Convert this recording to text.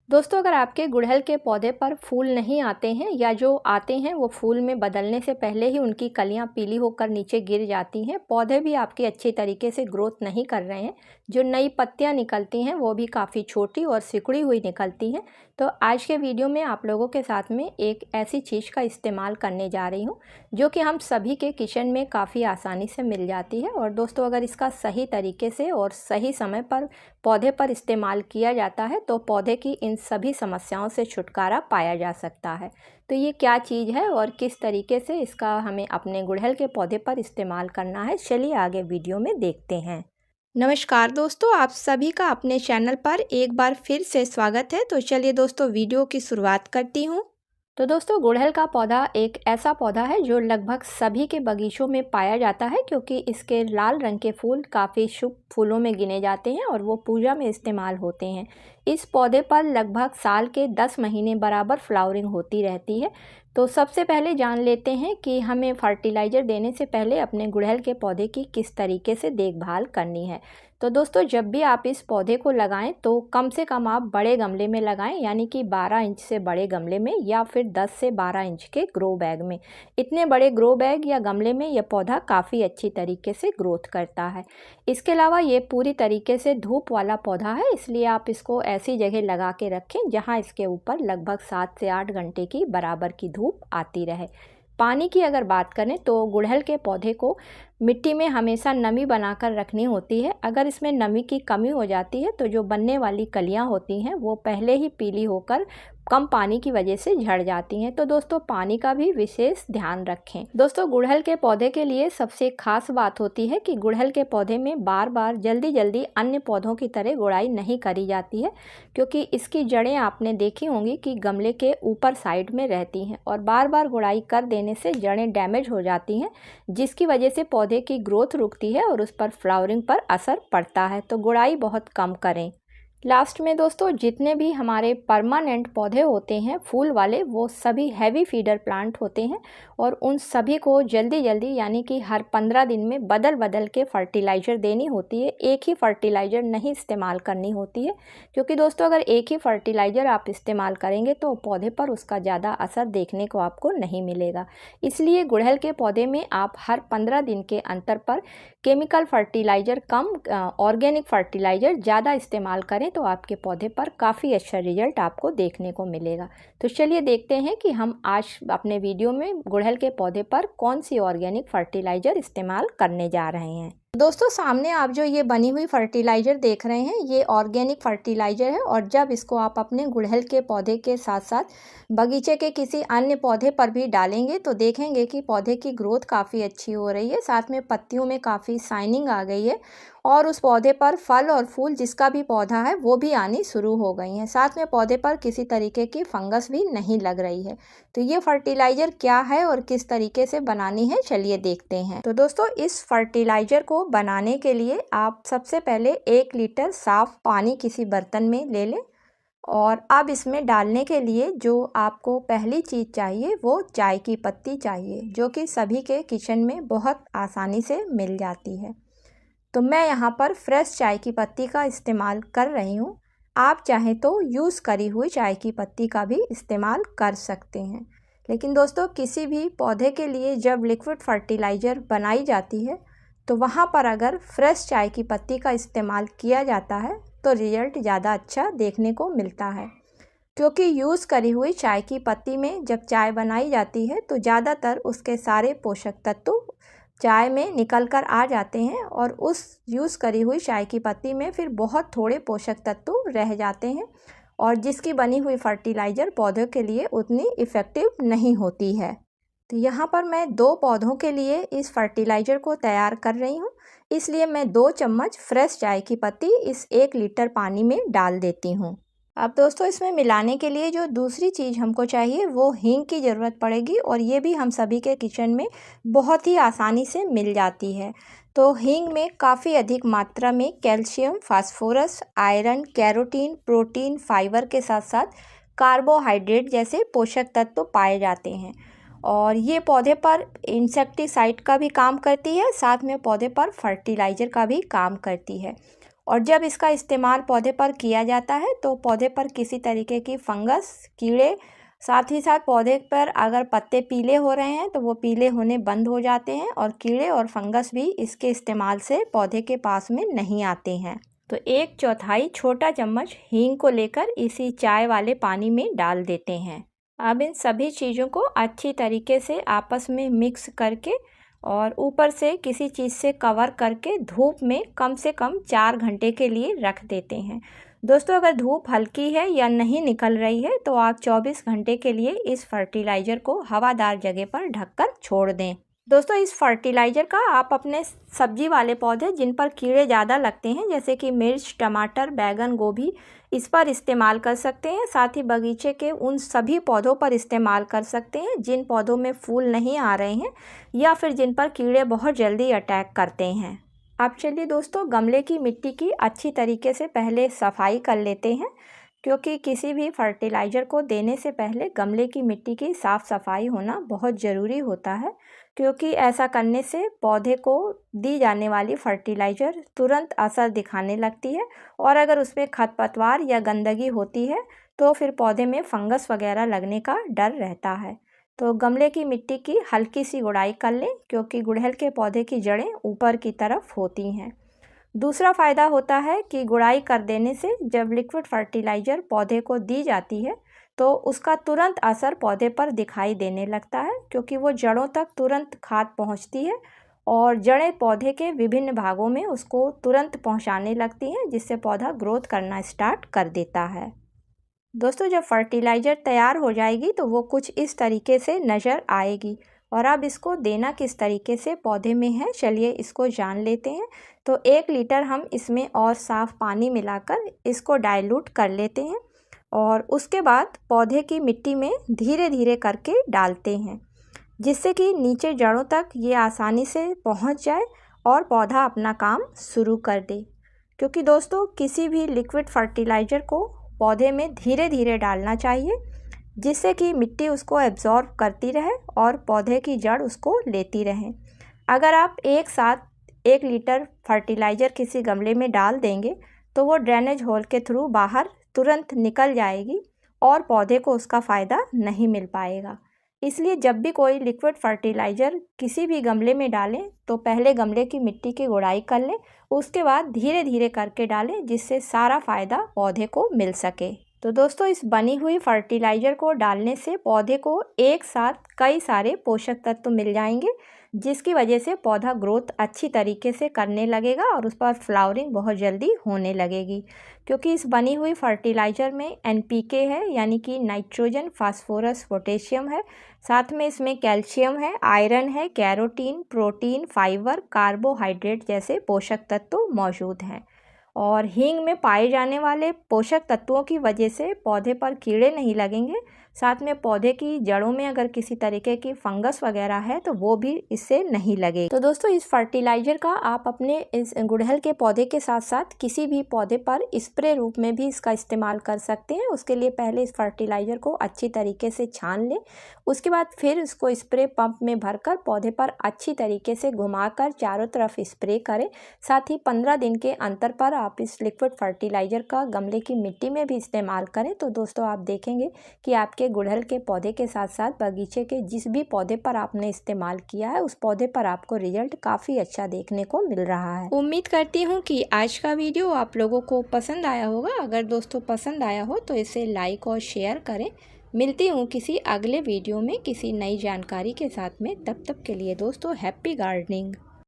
दोस्तों, अगर आपके गुड़हल के पौधे पर फूल नहीं आते हैं या जो आते हैं वो फूल में बदलने से पहले ही उनकी कलियां पीली होकर नीचे गिर जाती हैं, पौधे भी आपके अच्छी तरीके से ग्रोथ नहीं कर रहे हैं, जो नई पत्तियां निकलती हैं वो भी काफ़ी छोटी और सिकुड़ी हुई निकलती हैं, तो आज के वीडियो में आप लोगों के साथ में एक ऐसी चीज़ का इस्तेमाल करने जा रही हूँ जो कि हम सभी के किचन में काफ़ी आसानी से मिल जाती है। और दोस्तों, अगर इसका सही तरीके से और सही समय पर पौधे पर इस्तेमाल किया जाता है तो पौधे की इन सभी समस्याओं से छुटकारा पाया जा सकता है। तो ये क्या चीज़ है और किस तरीके से इसका हमें अपने गुड़हल के पौधे पर इस्तेमाल करना है, चलिए आगे वीडियो में देखते हैं। नमस्कार दोस्तों, आप सभी का अपने चैनल पर एक बार फिर से स्वागत है। तो चलिए दोस्तों, वीडियो की शुरुआत करती हूँ। तो दोस्तों, गुड़हल का पौधा एक ऐसा पौधा है जो लगभग सभी के बगीचों में पाया जाता है, क्योंकि इसके लाल रंग के फूल काफ़ी शुभ फूलों में गिने जाते हैं और वो पूजा में इस्तेमाल होते हैं। इस पौधे पर लगभग साल के 10 महीने बराबर फ्लावरिंग होती रहती है। तो सबसे पहले जान लेते हैं कि हमें फर्टिलाइज़र देने से पहले अपने गुड़हल के पौधे की किस तरीके से देखभाल करनी है। तो दोस्तों, जब भी आप इस पौधे को लगाएं तो कम से कम आप बड़े गमले में लगाएं, यानी कि 12 इंच से बड़े गमले में या फिर 10 से 12 इंच के ग्रो बैग में। इतने बड़े ग्रो बैग या गमले में यह पौधा काफ़ी अच्छी तरीके से ग्रोथ करता है। इसके अलावा ये पूरी तरीके से धूप वाला पौधा है, इसलिए आप इसको ऐसी जगह लगा के रखें जहाँ इसके ऊपर लगभग 7 से 8 घंटे की बराबर की धूप आती रहे। पानी की अगर बात करें तो गुड़हल के पौधे को मिट्टी में हमेशा नमी बनाकर रखनी होती है। अगर इसमें नमी की कमी हो जाती है तो जो बनने वाली कलियां होती हैं वो पहले ही पीली होकर कम पानी की वजह से झड़ जाती हैं। तो दोस्तों, पानी का भी विशेष ध्यान रखें। दोस्तों, गुड़हल के पौधे के लिए सबसे खास बात होती है कि गुड़हल के पौधे में बार बार जल्दी जल्दी अन्य पौधों की तरह गुड़ाई नहीं करी जाती है, क्योंकि इसकी जड़ें आपने देखी होंगी कि गमले के ऊपर साइड में रहती हैं और बार बार गुड़ाई कर देने से जड़ें डैमेज हो जाती हैं, जिसकी वजह से पौधे की ग्रोथ रुकती है और उस पर फ्लावरिंग पर असर पड़ता है। तो गुड़ाई बहुत कम करें। लास्ट में दोस्तों, जितने भी हमारे परमानेंट पौधे होते हैं फूल वाले, वो सभी हैवी फीडर प्लांट होते हैं और उन सभी को जल्दी जल्दी यानी कि हर 15 दिन में बदल बदल के फर्टिलाइज़र देनी होती है। एक ही फर्टिलाइज़र नहीं इस्तेमाल करनी होती है, क्योंकि दोस्तों अगर एक ही फर्टिलाइज़र आप इस्तेमाल करेंगे तो पौधे पर उसका ज़्यादा असर देखने को आपको नहीं मिलेगा। इसलिए गुड़हल के पौधे में आप हर 15 दिन के अंतर पर केमिकल फर्टिलाइज़र कम, ऑर्गेनिक फर्टिलाइज़र ज़्यादा इस्तेमाल करें तो आपके पौधे पर काफ़ी अच्छा रिजल्ट आपको देखने को मिलेगा। तो चलिए देखते हैं कि हम आज अपने वीडियो में गुड़हल के पौधे पर कौन सी ऑर्गेनिक फर्टिलाइज़र इस्तेमाल करने जा रहे हैं। दोस्तों, सामने आप जो ये बनी हुई फर्टिलाइज़र देख रहे हैं ये ऑर्गेनिक फर्टिलाइज़र है, और जब इसको आप अपने गुड़हल के पौधे के साथ साथ बगीचे के किसी अन्य पौधे पर भी डालेंगे तो देखेंगे कि पौधे की ग्रोथ काफ़ी अच्छी हो रही है, साथ में पत्तियों में काफ़ी शाइनिंग आ गई है और उस पौधे पर फल और फूल जिसका भी पौधा है वो भी आनी शुरू हो गई हैं। साथ में पौधे पर किसी तरीके की फंगस भी नहीं लग रही है। तो ये फर्टिलाइज़र क्या है और किस तरीके से बनानी है, चलिए देखते हैं। तो दोस्तों, इस फर्टिलाइज़र को बनाने के लिए आप सबसे पहले 1 लीटर साफ पानी किसी बर्तन में ले लें और अब इसमें डालने के लिए जो आपको पहली चीज़ चाहिए वो चाय की पत्ती चाहिए, जो कि सभी के किचन में बहुत आसानी से मिल जाती है। तो मैं यहाँ पर फ्रेश चाय की पत्ती का इस्तेमाल कर रही हूँ। आप चाहें तो यूज़ करी हुई चाय की पत्ती का भी इस्तेमाल कर सकते हैं, लेकिन दोस्तों किसी भी पौधे के लिए जब लिक्विड फर्टिलाइज़र बनाई जाती है तो वहाँ पर अगर फ्रेश चाय की पत्ती का इस्तेमाल किया जाता है तो रिज़ल्ट ज़्यादा अच्छा देखने को मिलता है, क्योंकि यूज़ करी हुई चाय की पत्ती में जब चाय बनाई जाती है तो ज़्यादातर उसके सारे पोषक तत्व चाय में निकल कर आ जाते हैं और उस यूज़ करी हुई चाय की पत्ती में फिर बहुत थोड़े पोषक तत्व रह जाते हैं और जिसकी बनी हुई फर्टिलाइज़र पौधों के लिए उतनी इफ़ेक्टिव नहीं होती है। तो यहाँ पर मैं 2 पौधों के लिए इस फर्टिलाइज़र को तैयार कर रही हूँ, इसलिए मैं 2 चम्मच फ्रेश चाय की पत्ती इस 1 लीटर पानी में डाल देती हूँ। अब दोस्तों, इसमें मिलाने के लिए जो दूसरी चीज़ हमको चाहिए वो हींग की ज़रूरत पड़ेगी, और ये भी हम सभी के किचन में बहुत ही आसानी से मिल जाती है। तो हींग में काफ़ी अधिक मात्रा में calcium, phosphorus, iron, carotene, protein, fibre के साथ साथ कार्बोहाइड्रेट जैसे पोषक तत्व पाए जाते हैं, और ये पौधे पर इंसेक्टिसाइड का भी काम करती है, साथ में पौधे पर फर्टिलाइज़र का भी काम करती है। और जब इसका इस्तेमाल पौधे पर किया जाता है तो पौधे पर किसी तरीके की फंगस, कीड़े, साथ ही साथ पौधे पर अगर पत्ते पीले हो रहे हैं तो वो पीले होने बंद हो जाते हैं और कीड़े और फंगस भी इसके इस्तेमाल से पौधे के पास में नहीं आते हैं। तो 1/4 छोटा चम्मच हींग को लेकर इसी चाय वाले पानी में डाल देते हैं। अब इन सभी चीज़ों को अच्छी तरीके से आपस में मिक्स करके और ऊपर से किसी चीज़ से कवर करके धूप में कम से कम 4 घंटे के लिए रख देते हैं। दोस्तों, अगर धूप हल्की है या नहीं निकल रही है तो आप 24 घंटे के लिए इस फर्टिलाइज़र को हवादार जगह पर ढककर छोड़ दें। दोस्तों, इस फर्टिलाइज़र का आप अपने सब्जी वाले पौधे जिन पर कीड़े ज़्यादा लगते हैं जैसे कि मिर्च, टमाटर, बैंगन, गोभी, इस पर इस्तेमाल कर सकते हैं। साथ ही बगीचे के उन सभी पौधों पर इस्तेमाल कर सकते हैं जिन पौधों में फूल नहीं आ रहे हैं या फिर जिन पर कीड़े बहुत जल्दी अटैक करते हैं। अब चलिए दोस्तों, गमले की मिट्टी की अच्छी तरीके से पहले सफाई कर लेते हैं, क्योंकि किसी भी फर्टिलाइज़र को देने से पहले गमले की मिट्टी की साफ़ सफाई होना बहुत ज़रूरी होता है, क्योंकि ऐसा करने से पौधे को दी जाने वाली फर्टिलाइज़र तुरंत असर दिखाने लगती है और अगर उसमें खरपतवार या गंदगी होती है तो फिर पौधे में फंगस वगैरह लगने का डर रहता है। तो गमले की मिट्टी की हल्की सी गुड़ाई कर लें, क्योंकि गुड़हल के पौधे की जड़ें ऊपर की तरफ होती हैं। दूसरा फ़ायदा होता है कि गुड़ाई कर देने से जब लिक्विड फर्टिलाइज़र पौधे को दी जाती है तो उसका तुरंत असर पौधे पर दिखाई देने लगता है, क्योंकि वो जड़ों तक तुरंत खाद पहुंचती है और जड़ें पौधे के विभिन्न भागों में उसको तुरंत पहुंचाने लगती हैं, जिससे पौधा ग्रोथ करना स्टार्ट कर देता है। दोस्तों, जब फर्टिलाइज़र तैयार हो जाएगी तो वो कुछ इस तरीके से नज़र आएगी। और अब इसको देना किस तरीके से पौधे में है, चलिए इसको जान लेते हैं। तो 1 लीटर हम इसमें और साफ़ पानी मिलाकर इसको डाइल्यूट कर लेते हैं और उसके बाद पौधे की मिट्टी में धीरे धीरे करके डालते हैं, जिससे कि नीचे जड़ों तक ये आसानी से पहुंच जाए और पौधा अपना काम शुरू कर दे। क्योंकि दोस्तों, किसी भी लिक्विड फर्टिलाइज़र को पौधे में धीरे धीरे डालना चाहिए, जिससे कि मिट्टी उसको एब्जॉर्ब करती रहे और पौधे की जड़ उसको लेती रहे। अगर आप एक साथ 1 लीटर फर्टिलाइज़र किसी गमले में डाल देंगे तो वो ड्रेनेज होल के थ्रू बाहर तुरंत निकल जाएगी और पौधे को उसका फ़ायदा नहीं मिल पाएगा। इसलिए जब भी कोई लिक्विड फर्टिलाइज़र किसी भी गमले में डालें तो पहले गमले की मिट्टी की गुड़ाई कर लें, उसके बाद धीरे धीरे करके डालें, जिससे सारा फ़ायदा पौधे को मिल सके। तो दोस्तों, इस बनी हुई फर्टिलाइज़र को डालने से पौधे को एक साथ कई सारे पोषक तत्व मिल जाएंगे, जिसकी वजह से पौधा ग्रोथ अच्छी तरीके से करने लगेगा और उस पर फ्लावरिंग बहुत जल्दी होने लगेगी। क्योंकि इस बनी हुई फर्टिलाइज़र में NPK है, यानी कि नाइट्रोजन, फास्फोरस, पोटेशियम है। साथ में इसमें कैल्शियम है, आयरन है, कैरोटीन, प्रोटीन, फाइबर, कार्बोहाइड्रेट जैसे पोषक तत्व मौजूद हैं। और हींग में पाए जाने वाले पोषक तत्वों की वजह से पौधे पर कीड़े नहीं लगेंगे। साथ में पौधे की जड़ों में अगर किसी तरीके की फंगस वगैरह है तो वो भी इससे नहीं लगेगी। तो दोस्तों, इस फर्टिलाइज़र का आप अपने इस गुड़हल के पौधे के साथ साथ किसी भी पौधे पर स्प्रे रूप में भी इसका इस्तेमाल कर सकते हैं। उसके लिए पहले इस फर्टिलाइज़र को अच्छी तरीके से छान लें, उसके बाद फिर इसको स्प्रे पंप में भरकर पौधे पर अच्छी तरीके से घुमाकर चारों तरफ स्प्रे करें। साथ ही 15 दिन के अंतर पर आप इस लिक्विड फर्टिलाइज़र का गमले की मिट्टी में भी इस्तेमाल करें। तो दोस्तों, आप देखेंगे कि आपके गुड़हल के पौधे के साथ साथ बगीचे के जिस भी पौधे पर आपने इस्तेमाल किया है उस पौधे पर आपको रिजल्ट काफ़ी अच्छा देखने को मिल रहा है। उम्मीद करती हूँ कि आज का वीडियो आप लोगों को पसंद आया होगा। अगर दोस्तों पसंद आया हो तो इसे लाइक और शेयर करें। मिलती हूँ किसी अगले वीडियो में किसी नई जानकारी के साथ में। तब तक के लिए दोस्तों, हैप्पी गार्डनिंग।